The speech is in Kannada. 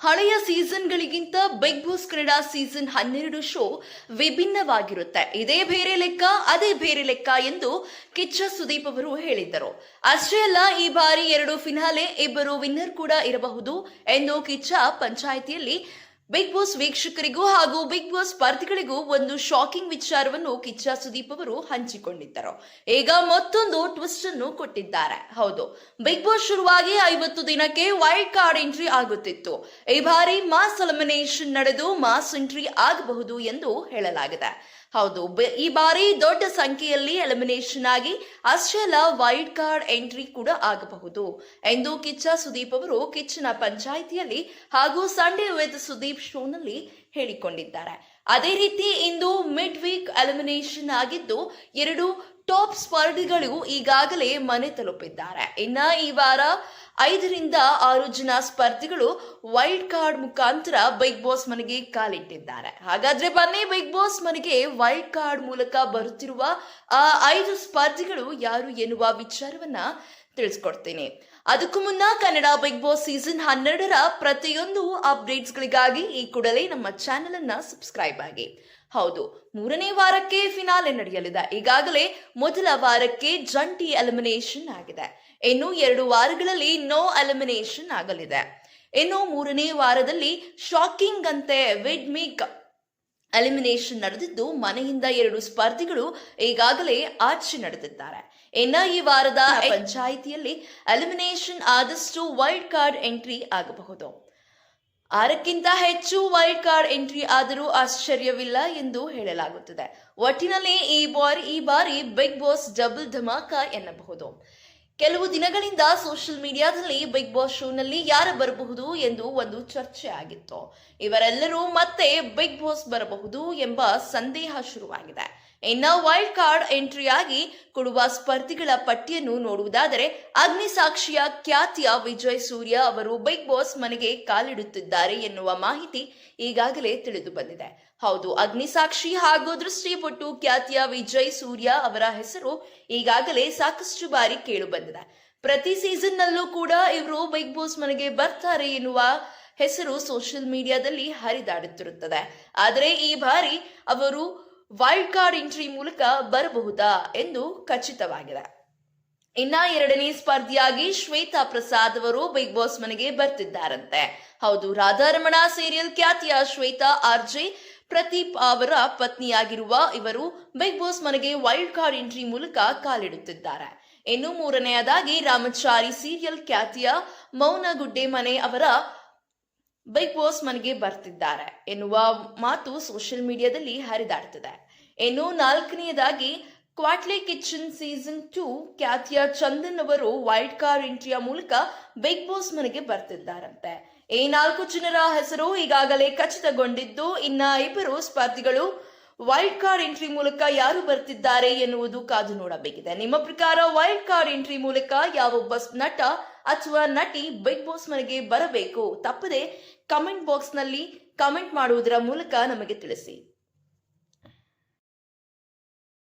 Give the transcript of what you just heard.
ಹಳೆಯ ಸೀಸನ್ಗಳಿಗಿಂತ Bigg Boss Kannada season 12 show ವಿಭಿನ್ನವಾಗಿರುತ್ತೆ. ಇದೇ ಬೇರೆ ಲೆಕ್ಕ ಅದೇ ಬೇರೆ ಲೆಕ್ಕ ಎಂದು ಕಿಚ್ಚ ಸುದೀಪ್ ಅವರು ಹೇಳಿದ್ದರು. ಅಷ್ಟೇ ಅಲ್ಲ, ಈ ಬಾರಿ 2 ಫಿನಾಲೆ, 2 ವಿನ್ನರ್ ಕೂಡ ಇರಬಹುದು ಎಂದು ಕಿಚ್ಚ ಪಂಚಾಯಿತಿಯಲ್ಲಿ ಬಿಗ್ ಬಾಸ್ ವೀಕ್ಷಕರಿಗೂ ಹಾಗೂ ಬಿಗ್ ಬಾಸ್ ಸ್ಪರ್ಧಿಗಳಿಗೂ ಒಂದು ಶಾಕಿಂಗ್ ವಿಚಾರವನ್ನು ಕಿಚ್ಚ ಸುದೀಪ್ ಅವರು ಹಂಚಿಕೊಂಡಿದ್ದರು. ಈಗ ಮತ್ತೊಂದು ಟ್ವಿಸ್ಟ್ ಅನ್ನು ಕೊಟ್ಟಿದ್ದಾರೆ. ಹೌದು, ಬಿಗ್ ಬಾಸ್ ಶುರುವಾಗಿ 50 ದಿನಕ್ಕೆ ವೈಲ್ಡ್ ಕಾರ್ಡ್ ಎಂಟ್ರಿ ಆಗುತ್ತಿತ್ತು. ಈ ಬಾರಿ ಮಾಸ್ ಎಲಿಮಿನೇಷನ್ ನಡೆದು ಮಾಸ್ ಎಂಟ್ರಿ ಆಗಬಹುದು ಎಂದು ಹೇಳಲಾಗಿದೆ. ಹೌದು, ಈ ಬಾರಿ ದೊಡ್ಡ ಸಂಖ್ಯೆಯಲ್ಲಿ ಎಲಿಮಿನೇಷನ್ ಆಗಿ ಅಷ್ಟೇ ಅಲ್ಲ, ವೈಲ್ಡ್ ಕಾರ್ಡ್ ಎಂಟ್ರಿ ಕೂಡ ಆಗಬಹುದು ಎಂದು ಕಿಚ್ಚ ಸುದೀಪ್ ಅವರು ಕಿಚ್ಚನ ಪಂಚಾಯಿತಿಯಲ್ಲಿ ಹಾಗೂ ಸಂಡೇ ವಿತ್ ಸುದೀಪ್ ಶೋನಲ್ಲಿ ಹೇಳಿಕೊಂಡಿದ್ದಾರೆ. ಅದೇ ರೀತಿ ಇಂದು ಮಿಡ್ ವೀಕ್ ಎಲಿಮಿನೇಷನ್ ಆಗಿದ್ದು 2 ಟಾಪ್ ಸ್ಪರ್ಧಿಗಳು ಈಗಾಗಲೇ ಮನೆ ತಲುಪಿದ್ದಾರೆ. ಇನ್ನ ಈ ವಾರ 5 ರಿಂದ 6 ಜನ ಸ್ಪರ್ಧಿಗಳು ವೈಲ್ಡ್ ಕಾರ್ಡ್ ಮುಖಾಂತರ ಬಿಗ್ ಬಾಸ್ ಮನೆಗೆ ಕಾಲಿಟ್ಟಿದ್ದಾರೆ. ಹಾಗಾದ್ರೆ ಬನ್ನಿ, ಬಿಗ್ ಬಾಸ್ ಮನೆಗೆ ವೈಲ್ಡ್ ಕಾರ್ಡ್ ಮೂಲಕ ಬರುತ್ತಿರುವ ಆ 5 ಸ್ಪರ್ಧಿಗಳು ಯಾರು ಎನ್ನುವ ವಿಚಾರವನ್ನ ತಿಳಿಸ್ಕೊಡ್ತೀನಿ. ಅದಕ್ಕೂ ಮುನ್ನ ಕನ್ನಡ ಬಿಗ್ ಬಾಸ್ ಸೀಸನ್ 12ರ ಪ್ರತಿಯೊಂದು ಅಪ್ಡೇಟ್ಸ್ಗಳಿಗಾಗಿ ಈ ಕೂಡಲೇ ನಮ್ಮ ಚಾನೆಲ್ ಅನ್ನ ಸಬ್ಸ್ಕ್ರೈಬ್ ಆಗಿ. ಹೌದು, 3ನೇ ವಾರಕ್ಕೆ ಫಿನಾಲೆ ನಡೆಯಲಿದೆ. ಈಗಾಗಲೇ ಮೊದಲ ವಾರಕ್ಕೆ ಜಂಟಿ ಎಲಿಮಿನೇಷನ್ ಆಗಿದೆ. ಇನ್ನು 2 ವಾರಗಳಲ್ಲಿ ನೋ ಎಲಿಮಿನೇಷನ್ ಆಗಲಿದೆ. ಇನ್ನು 3ನೇ ವಾರದಲ್ಲಿ ಶಾಕಿಂಗ್ ಅಂತೆ ವಿಡ್ ಮೀಕ್ ಎಲಿಮಿನೇಷನ್ ನಡೆದಿದ್ದು ಮನೆಯಿಂದ 2 ಸ್ಪರ್ಧಿಗಳು ಈಗಾಗಲೇ ಆಚೆ ನಡೆದಿದ್ದಾರೆ. ಇನ್ನ ಈ ವಾರದ ಪಂಚಾಯಿತಿಯಲ್ಲಿ ಎಲಿಮಿನೇಷನ್ ಆದಷ್ಟು ವೈಲ್ಡ್ ಕಾರ್ಡ್ ಎಂಟ್ರಿ ಆಗಬಹುದು. 6ಕ್ಕಿಂತ ಹೆಚ್ಚು ವೈಲ್ಡ್ ಕಾರ್ಡ್ ಎಂಟ್ರಿ ಆದರೂ ಆಶ್ಚರ್ಯವಿಲ್ಲ ಎಂದು ಹೇಳಲಾಗುತ್ತದೆ. ಒಟ್ಟಿನಲ್ಲಿ ಈ ಬಾರಿ ಬಿಗ್ ಬಾಸ್ ಡಬಲ್ ಧಮಾಕ ಎನ್ನಬಹುದು. ಕೆಲವು ದಿನಗಳಿಂದ ಸೋಷಿಯಲ್ ಮೀಡಿಯಾದಲ್ಲಿ ಬಿಗ್ ಬಾಸ್ ಶೋನಲ್ಲಿ ಯಾರು ಬರಬಹುದು ಎಂದು ಒಂದು ಚರ್ಚೆ ಆಗಿತ್ತು. ಇವರೆಲ್ಲರೂ ಮತ್ತೆ ಬಿಗ್ ಬಾಸ್ ಬರಬಹುದು ಎಂಬ ಸಂದೇಹ ಶುರುವಾಗಿದೆ. ಇನ್ನು ವೈಲ್ಡ್ ಕಾರ್ಡ್ ಎಂಟ್ರಿಯಾಗಿ ಕೊಡುವ ಸ್ಪರ್ಧಿಗಳ ಪಟ್ಟಿಯನ್ನು ನೋಡುವುದಾದರೆ ಅಗ್ನಿಸಾಕ್ಷಿಯ ಖ್ಯಾತಿಯ ವಿಜಯ್ ಸೂರ್ಯ ಅವರು ಬಿಗ್ ಬಾಸ್ ಮನೆಗೆ ಕಾಲಿಡುತ್ತಿದ್ದಾರೆ ಎನ್ನುವ ಮಾಹಿತಿ ಈಗಾಗಲೇ ತಿಳಿದು ಬಂದಿದೆ. ಹೌದು, ಅಗ್ನಿಸಾಕ್ಷಿ ಹಾಗೂ ದೃಷ್ಟಿಪಟ್ಟು ಖ್ಯಾತಿಯ ವಿಜಯ್ ಸೂರ್ಯ ಅವರ ಹೆಸರು ಈಗಾಗಲೇ ಸಾಕಷ್ಟು ಬಾರಿ ಕೇಳು ಬಂದಿದೆ. ಪ್ರತಿ ಸೀಸನ್ ನಲ್ಲೂ ಕೂಡ ಇವರು ಬಿಗ್ ಬಾಸ್ ಮನೆಗೆ ಬರ್ತಾರೆ ಎನ್ನುವ ಹೆಸರು ಸೋಷಿಯಲ್ ಮೀಡಿಯಾದಲ್ಲಿ ಹರಿದಾಡುತ್ತಿರುತ್ತದೆ. ಆದರೆ ಈ ಬಾರಿ ಅವರು ವೈಲ್ಡ್ ಕಾರ್ಡ್ ಎಂಟ್ರಿ ಮೂಲಕ ಬರಬಹುದಾ ಎಂದು ಖಚಿತವಾಗಿದೆ. ಇನ್ನ 2ನೇ ಸ್ಪರ್ಧಿಯಾಗಿ ಶ್ವೇತಾ ಪ್ರಸಾದ್ ಅವರು ಬಿಗ್ ಬಾಸ್ ಮನೆಗೆ ಬರ್ತಿದ್ದಾರಂತೆ. ಹೌದು, ರಾಧಾರಮಣ ಸೀರಿಯಲ್ ಖ್ಯಾತಿಯ ಶ್ವೇತಾ ಆರ್ಜೆ ಪ್ರದೀಪ್ ಅವರ ಪತ್ನಿಯಾಗಿರುವ ಇವರು ಬಿಗ್ ಬಾಸ್ ಮನೆಗೆ ವೈಲ್ಡ್ ಕಾರ್ಡ್ ಎಂಟ್ರಿ ಮೂಲಕ ಕಾಲಿಡುತ್ತಿದ್ದಾರೆ. ಇನ್ನು 3ನೇಯದಾಗಿ ರಾಮಚಾರಿ ಸೀರಿಯಲ್ ಖ್ಯಾತಿಯ ಮೌನ ಗುಡ್ಡೆಮನೆ ಅವರ ಬಿಗ್ ಬಾಸ್ ಮನೆಗೆ ಬರ್ತಿದ್ದಾರೆ ಎನ್ನುವ ಮಾತು ಸೋಷಿಯಲ್ ಮೀಡಿಯಾದಲ್ಲಿ ಹರಿದಾಡ್ತಿದೆ. ಇನ್ನು 4ನೇಯದಾಗಿ ಕ್ವಾಟ್ಲೆ ಕಿಚನ್ ಸೀಸನ್ 2 ಖ್ಯಾತಿಯ ಚಂದನ್ ಅವರು ವೈಲ್ಡ್ ಕಾರ್ಡ್ ಎಂಟ್ರಿಯ ಮೂಲಕ ಬಿಗ್ ಬಾಸ್ ಮನೆಗೆ ಬರ್ತಿದ್ದಾರಂತೆ. ಈ 4 ಜನರ ಹೆಸರು ಈಗಾಗಲೇ ಖಚಿತಗೊಂಡಿದ್ದು, ಇನ್ನ 2 ಸ್ಪರ್ಧಿಗಳು ವೈಲ್ಡ್ ಕಾರ್ಡ್ ಎಂಟ್ರಿ ಮೂಲಕ ಯಾರು ಬರ್ತಿದ್ದಾರೆ ಎನ್ನುವುದು ಕಾದು ನೋಡಬೇಕಿದೆ. ನಿಮ್ಮ ಪ್ರಕಾರ ವೈಲ್ಡ್ ಕಾರ್ಡ್ ಎಂಟ್ರಿ ಮೂಲಕ ಯಾವೊಬ್ಬ ನಟ ಅಥವಾ ನಟಿ ಬಿಗ್ ಬಾಸ್ ಮನೆಗೆ ಬರಬೇಕು? ತಪ್ಪದೆ ಕಮೆಂಟ್ ಬಾಕ್ಸ್ ನಲ್ಲಿ ಕಮೆಂಟ್ ಮಾಡುವುದರ ಮೂಲಕ ನಮಗೆ ತಿಳಿಸಿ.